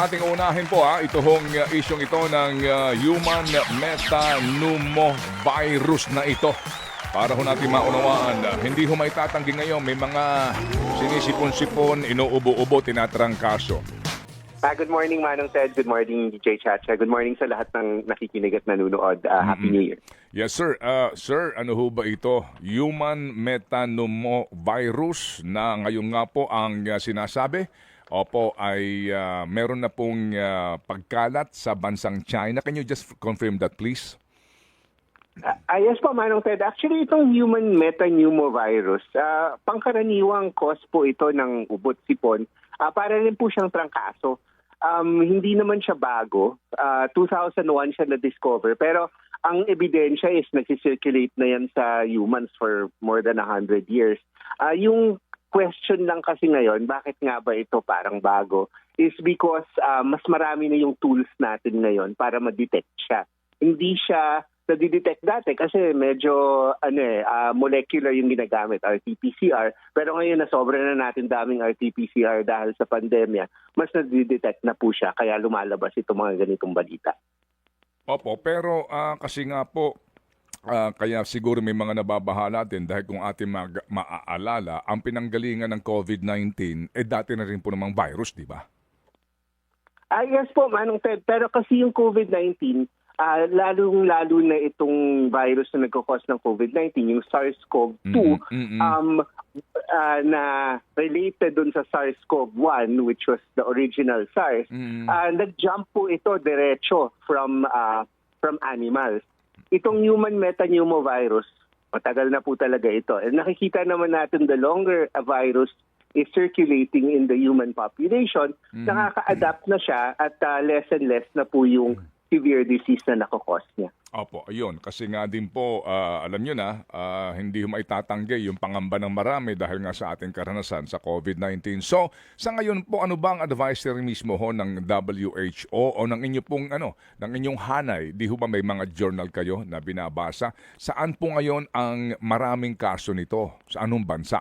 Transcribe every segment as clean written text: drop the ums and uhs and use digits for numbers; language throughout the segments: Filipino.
Ating unahin po itong isyong ito ng human metapneumovirus na ito. Para ho natin maunawaan, hindi ho may tatanggi ngayon, may mga sinisipon-sipon, inuubo-ubo, tinatrangkaso. Good morning, Manong Ted. Good morning, DJ Chacha. Good morning sa lahat ng nakikinig at nanonood. Happy New Year. Yes, sir. Sir, ano ho ba ito? Human metapneumovirus na ngayon nga po ang sinasabi. Opo, ay meron na pong pagkalat sa bansang China. Can you just confirm that, please? Yes po, Manong Ted. Actually, itong human metapneumovirus, pangkaraniwang cause po ito ng ubot sipon. Para rin po siyang trangkaso. Hindi naman siya bago. 2001 siya na-discover. Pero ang ebidensya is nagsisirculate na yan sa humans for more than 100 years. Yung question lang kasi ngayon, bakit nga ba ito parang bago, is because mas marami na yung tools natin ngayon para ma-detect siya. Hindi siya na-detect dati kasi medyo molecular yung ginagamit, RT-PCR. Pero ngayon na sobra na natin daming RT-PCR dahil sa pandemya, mas na-detect na po siya kaya lumalabas itong mga ganitong balita. Opo, pero kasi nga po, kaya siguro may mga nababahala din dahil kung ating maaalala, ang pinanggalingan ng COVID-19, dati na rin po namang virus, di ba? Yes po, Manong Ted. Pero kasi yung COVID-19, lalong-lalo na itong virus na nagkakos ng COVID-19, yung SARS-CoV-2, na related dun sa SARS-CoV-1, which was the original SARS, nag-jump po ito diretso from animals. Itong human metapneumovirus, matagal na po talaga ito. And nakikita naman natin the longer a virus is circulating in the human population, nakaka-adapt na siya at less and less na po yung severe disease na nakakos niya. Opo, ayun. Kasi nga din po, alam nyo na, hindi maitatanggi yung pangamba ng marami dahil nga sa ating karanasan sa COVID-19. So, sa ngayon po, ano ba ang advisory mismo ho ng WHO o ng inyo pong, ng inyong hanay? Di ho ba may mga journal kayo na binabasa? Saan po ngayon ang maraming kaso nito? Sa anong bansa?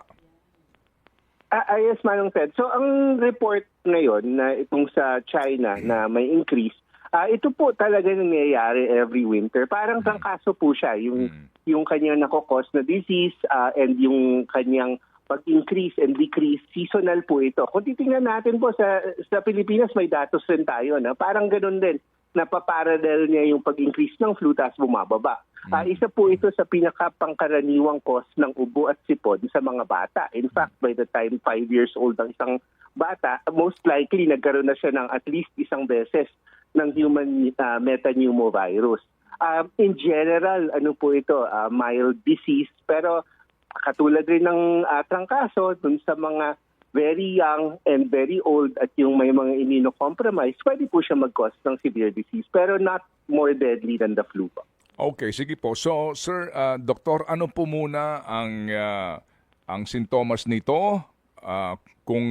Yes, Manong Ted. So, ang report ngayon na itong sa China na may increase, ito po talaga nangyayari every winter. Parang trangkaso po siya, yung kanyang nakokos na disease and yung kanyang pag-increase and decrease, seasonal po ito. Kung titingnan natin po sa Pilipinas, may datos rin tayo na parang ganun din. Napaparallel niya yung pag-increase ng flu tapos bumababa. Isa po ito sa pinakapangkaraniwang cause ng ubo at sipon sa mga bata. In fact, by the time 5 years old ang isang bata, most likely nagkaroon na siya ng at least isang beses ng human metapneumovirus. In general, ano po ito, mild disease, pero katulad rin ng trangkaso dun sa mga very young and very old at yung may mga immunocompromised, pwede po siya mag-cause ng severe disease, pero not more deadly than the flu po. Okay, sige po. So, sir, doktor, ano po muna ang sintomas nito? Kung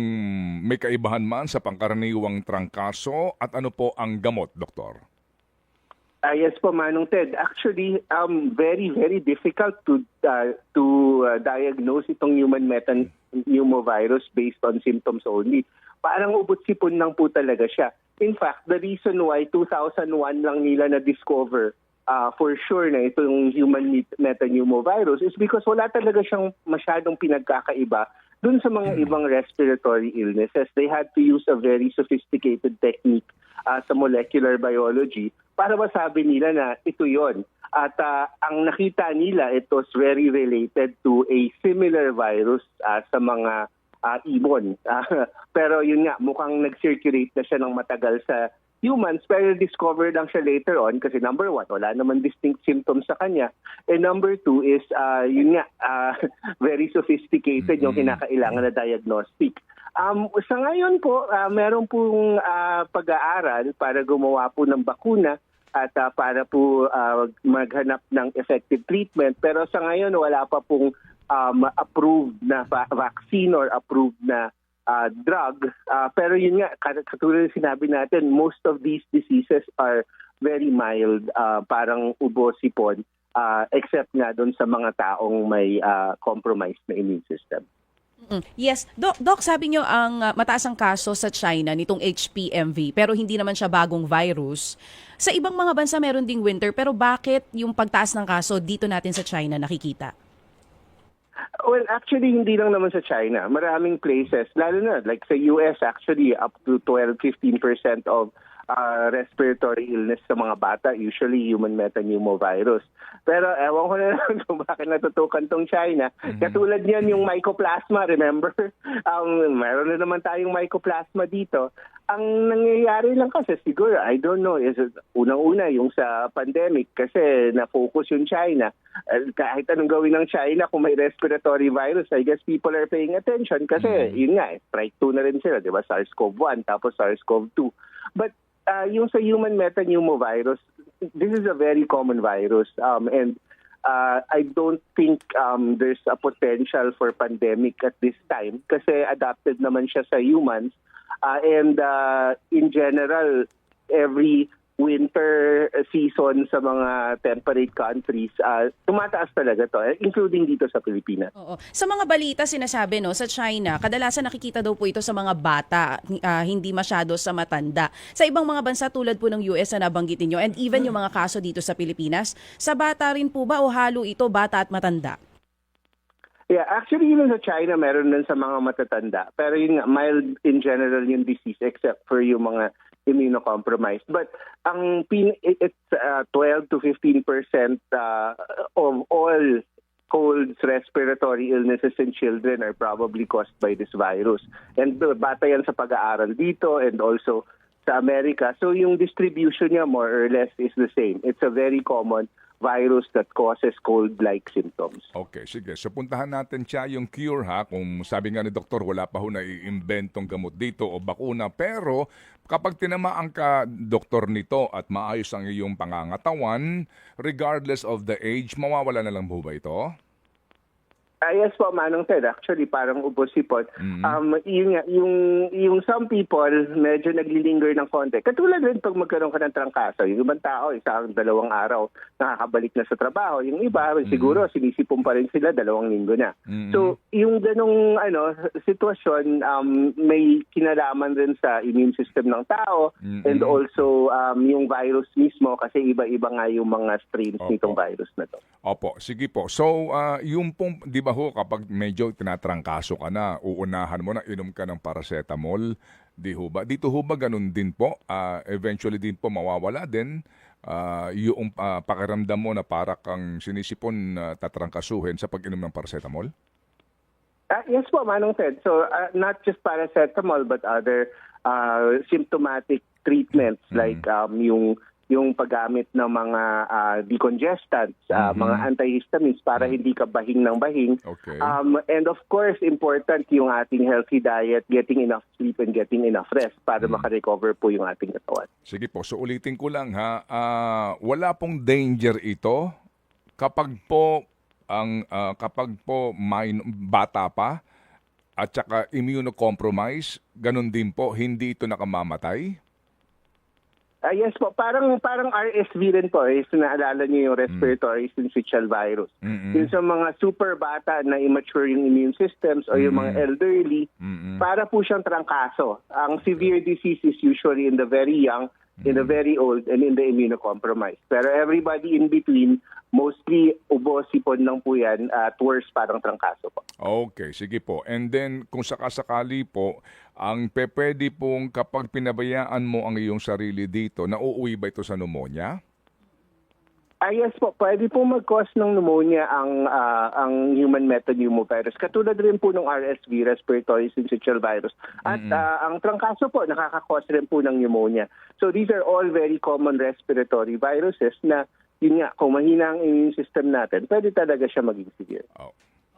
may kaibahan man sa pangkaraniwang trangkaso at ano po ang gamot, doktor? Yes po, Manong Ted. Actually, very, very difficult to diagnose itong human metapneumovirus based on symptoms only. Parang ubot-sipon lang po talaga siya. In fact, the reason why 2001 lang nila na-discover for sure na itong human metapneumovirus is because wala talaga siyang masyadong pinagkakaiba dun sa mga ibang respiratory illnesses. They had to use a very sophisticated technique sa molecular biology para masabi nila na ito yon. At ang nakita nila, it was very related to a similar virus sa mga ibon. Pero yun nga, mukhang nag-circulate na siya ng matagal sa humans, pero discovered lang siya later on kasi number one, wala naman distinct symptoms sa kanya. And number two is, yun nga, very sophisticated yung kinakailangan na diagnostic. Sa ngayon po, meron pong pag-aaral para gumawa po ng bakuna at para po maghanap ng effective treatment. Pero sa ngayon, wala pa pong approved na vaccine or approved na drug. Pero yun nga, katulad ng sinabi natin, most of these diseases are very mild, parang ubo, sipon, except nga doon sa mga taong may compromised na immune system. Yes, Doc, sabi nyo ang mataas ang kaso sa China nitong HPMV pero hindi naman siya bagong virus. Sa ibang mga bansa meron ding winter pero bakit yung pagtaas ng kaso dito natin sa China nakikita? Well, actually, hindi lang naman sa China. Maraming places, lalo na, like sa US, actually, up to 12-15% of respiratory illness sa mga bata, usually human metapneumovirus. Pero ewan ko na lang kung bakit natutukan tong China. Katulad niyan yung mycoplasma, remember? Meron na naman tayong mycoplasma dito. Ang nangyayari lang kasi siguro, I don't know, is unang-una yung sa pandemic kasi na-focus yung China. Kahit anong gawin ng China kung may respiratory virus, I guess people are paying attention kasi yun nga, strike 2 na rin sila, di ba? SARS-CoV-1 tapos SARS-CoV-2. But yung sa human metapneumovirus, this is a very common virus and I don't think there's a potential for pandemic at this time kasi adapted naman siya sa humans and in general, every winter season sa mga temperate countries, tumataas talaga to, including dito sa Pilipinas. Oo. Sa mga balita sinasabi no, sa China, kadalasan nakikita daw po ito sa mga bata, hindi masyado sa matanda. Sa ibang mga bansa tulad po ng US na nabanggit niyo and even yung mga kaso dito sa Pilipinas, sa bata rin po ba o halo ito bata at matanda? Yeah, actually yun sa China meron din sa mga matatanda. Pero yun nga, mild in general yung disease except for yung mga immunocompromised. But it's 12 to 15% of all colds, respiratory illnesses in children are probably caused by this virus. And bata yan sa pag-aaral dito and also sa Amerika. So yung distribution niya more or less is the same. It's a very common virus that causes cold-like symptoms. Okay, sige. So puntahan natin siya yung cure ha. Kung sabi nga ni doktor, wala pa ho na i-inventong gamot dito o bakuna. Pero kapag tinamaan ka, doktor, nito at maayos ang iyong pangangatawan, regardless of the age, mawawala na lang po ba ito? Yes po, Manong Ted. Actually, parang ubos-sipot. Yun nga, yung some people, medyo naglilinger ng konti. Katulad rin pag magkaroon ka ng trangkaso. Yung ibang tao, 1-2 araw, nakakabalik na sa trabaho. Yung iba, siguro, sinisipon pa rin sila 2 linggo na. So, yung ganong sitwasyon, may kinalaman rin sa immune system ng tao and also yung virus mismo kasi iba-iba nga yung mga strains nitong virus na to. Opo, sige po. So, yung pong, di ba ho, kapag medyo tinatrangkaso ka na, uunahan mo na, inom ka ng paracetamol, di ho ba? Dito ho ba ganun din po? Eventually din po mawawala din yung pakiramdam mo na para kang sinisipon tatrangkasuhin sa pag-inom ng paracetamol? Yes po, Manong Ted. So, not just paracetamol but other symptomatic treatments like yung paggamit ng mga decongestants, mga antihistamines para hindi ka bahing ng bahing. Okay. And of course, important yung ating healthy diet, getting enough sleep and getting enough rest para makarecover po yung ating katawan. Sige po, so ulitin ko lang ha, wala pong danger ito kapag po bata pa at saka immunocompromised, ganun din po, hindi ito nakamamatay? Yes po, parang RSV rin po, naalala niyo yung respiratory syncytial virus. Yung sa mga super bata na immature yung immune systems o yung mga elderly, para po siyang trangkaso. Ang severe disease is usually in the very young, in the very old, and in the immunocompromised. Pero everybody in between, mostly ubo-sipon lang po yan at worse parang trangkaso po. Okay, sige po. And then kung sakasakali po, ang pwede pong kapag pinabayaan mo ang iyong sarili dito, nauuwi ba ito sa pneumonia? Yes po, pwede po mag-cause ng pneumonia ang human metapneumovirus. Katulad rin po ng RSV, respiratory syncytial virus. At ang trangkaso po, nakaka-cause rin po ng pneumonia. So these are all very common respiratory viruses na yun nga, kung mahina ang immune system natin, pwede talaga siya maging severe.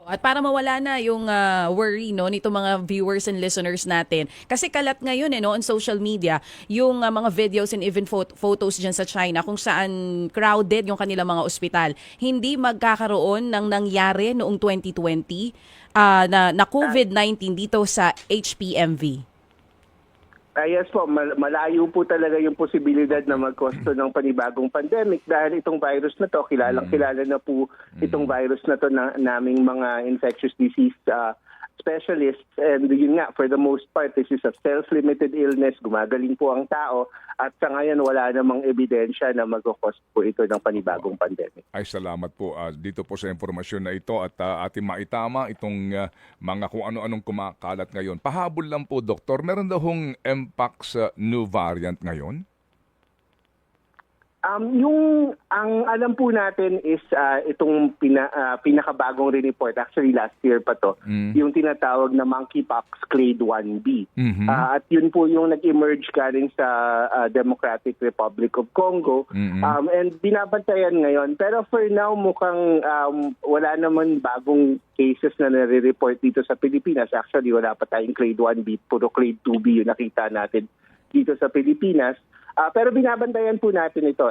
At para mawala na yung worry no nito mga viewers and listeners natin. Kasi kalat ngayon no on social media yung mga videos and even photos diyan sa China kung saan crowded yung kanilang mga ospital. Hindi magkakaroon ng nangyari noong 2020 na COVID-19 dito sa HPMV. Yes po, malayo po talaga yung posibilidad na magkosto ng panibagong pandemic dahil itong virus na to, kilalang-kilala na po itong virus na to na naming mga infectious disease specialists, and yun nga, for the most part, this is a self-limited illness, gumagaling po ang tao, at sa ngayon wala namang ebidensya na mag-cause po ito ng panibagong pandemic. Ay, salamat po dito po sa informasyon na ito at ating maitama itong mga kung ano-anong kumakalat ngayon. Pahabol lang po, Doktor, meron daw hong Mpox new variant ngayon? Ang alam po natin is itong pinakabagong report, actually last year pa to, yung tinatawag na monkeypox clade 1B. At yun po yung nag-emerge galing sa Democratic Republic of Congo. And binabantayan ngayon. Pero for now, mukhang wala naman bagong cases na nare-report dito sa Pilipinas. Actually, wala pa tayong clade 1B, puro clade 2B yung nakita natin dito sa Pilipinas. Pero binabantayan po natin ito.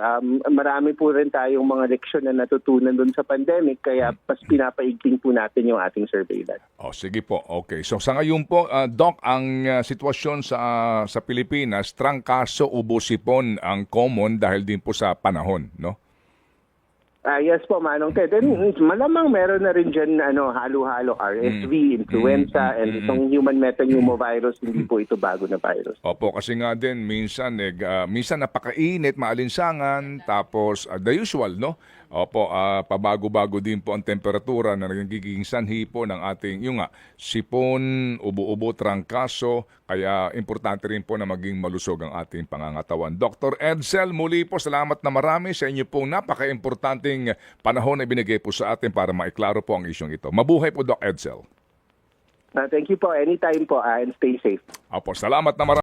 Marami po rin tayong mga leksyon na natutunan doon sa pandemic, kaya mas pinapaigting po natin yung ating surveillance. Sige po. Okay. So sa ngayon po, Doc, ang sitwasyon sa Pilipinas, trangkaso, ubo-sipon ang common dahil din po sa panahon, no? Yes po, Manong Ted. And malamang meron na rin dyan halo-halo RSV, influenza, and itong human metapneumovirus, hindi po ito bago na virus. Opo, kasi nga din, minsan napakainit, maalinsangan, tapos the usual, no? Opo, pabago-bago din po ang temperatura na nagiging sanhi po ng ating, yung nga, sipon, ubo-ubo, trangkaso, kaya importante rin po na maging malusog ang ating pangangatawan. Dr. Edsel, muli po, salamat na marami sa inyo pong napaka-importanting panahon na binigay po sa atin para maiklaro po ang isyong ito. Mabuhay po, Doc Edsel. Thank you po. Anytime po, and stay safe. Opo, salamat na marami.